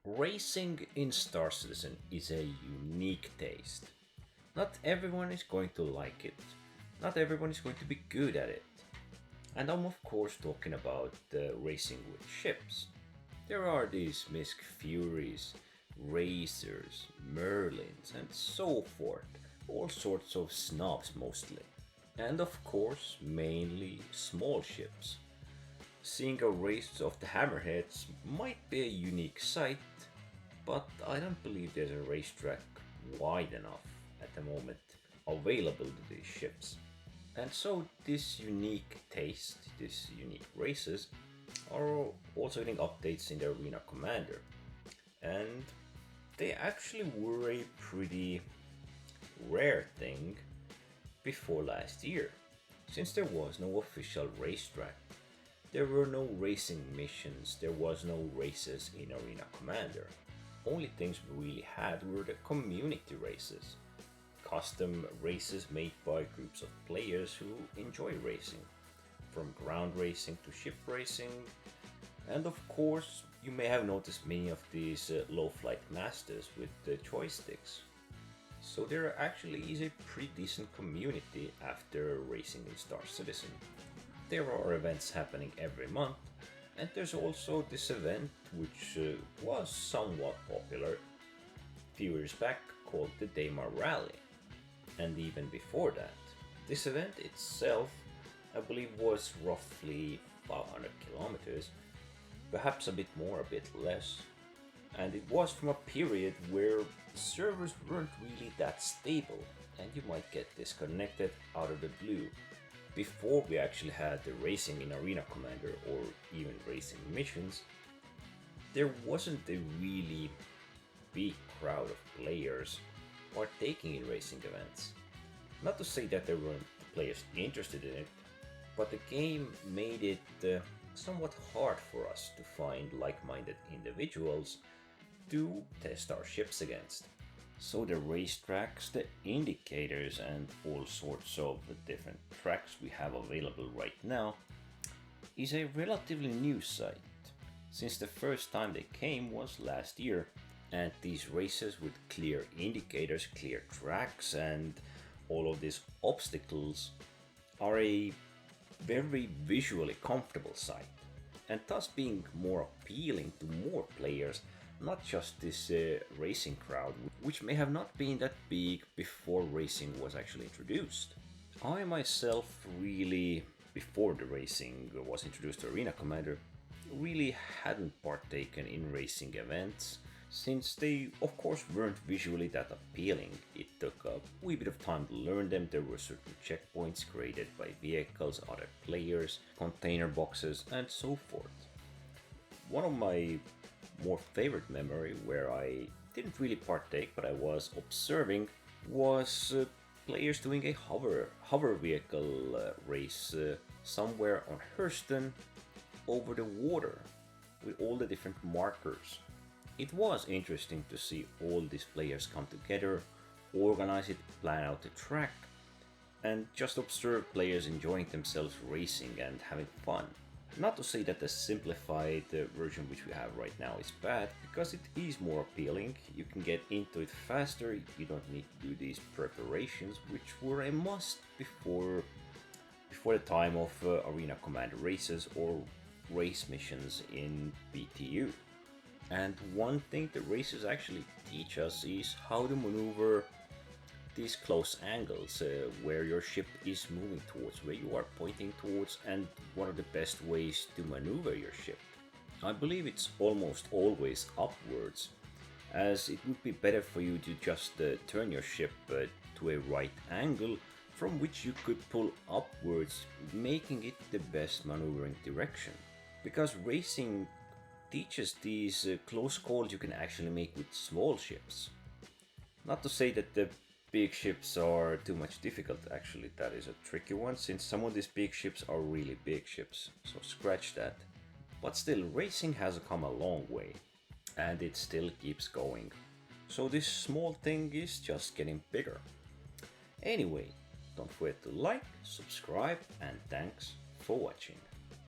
Racing in Star Citizen is a unique taste. Not everyone is going to like it, not everyone is going to be good at it. And I'm of course talking about racing with ships. There are these Misk Furies, Racers, Merlins, and so forth, all sorts of snobs mostly. And of course, mainly small ships. Seeing a race of the Hammerheads might be a unique sight, but I don't believe there's a racetrack wide enough at the moment available to these ships. And so this unique taste, these unique races, are also getting updates in the Arena Commander. And they actually were a pretty rare thing before last year, since there was no official racetrack. There were no racing missions, there was no races in Arena Commander. Only things we really had were the community races. Custom races made by groups of players who enjoy racing. From ground racing to ship racing. And of course, you may have noticed many of these low flight masters with the joysticks. So there actually is a pretty decent community after racing in Star Citizen. There are events happening every month, and there's also this event which was somewhat popular a few years back called the Daymar Rally. And even before that, this event itself I believe was roughly 500 kilometers, perhaps a bit more, a bit less. And it was from a period where servers weren't really that stable and you might get disconnected out of the blue. Before we actually had the racing in Arena Commander or even racing missions, there wasn't a really big crowd of players partaking in racing events. Not to say that there weren't players interested in it, but the game made it somewhat hard for us to find like-minded individuals to test our ships against. So the racetracks, the indicators, and all sorts of different tracks we have available right now is a relatively new site, since the first time they came was last year, and these races with clear indicators, clear tracks, and all of these obstacles are a very visually comfortable site, and thus being more appealing to more players, not just this racing crowd, which may have not been that big before racing was actually introduced. I myself really, before the racing was introduced to Arena Commander, really hadn't partaken in racing events, since they of course weren't visually that appealing. It took a wee bit of time to learn them. There were certain checkpoints created by vehicles, other players, container boxes, and so forth. One of my more favorite memory where I didn't really partake but I was observing was players doing a hover vehicle race somewhere on Hurston over the water with all the different markers. It was interesting to see all these players come together, organize it, plan out the track, and just observe players enjoying themselves racing and having fun. Not to say that the simplified version which we have right now is bad, because it is more appealing, you can get into it faster, you don't need to do these preparations which were a must before the time of Arena Commander races or race missions in BTU. And one thing the races actually teach us is how to maneuver these close angles where your ship is moving towards, where you are pointing towards, and one of the best ways to maneuver your ship. I believe it's almost always upwards, as it would be better for you to just turn your ship to a right angle from which you could pull upwards, making it the best maneuvering direction. Because racing teaches these close calls you can actually make with small ships. Not to say that the big ships are too much difficult, actually that is a tricky one, since some of these big ships are really big ships, so scratch that. But still, racing has come a long way, and it still keeps going. So this small thing is just getting bigger. Anyway, don't forget to like, subscribe, and thanks for watching.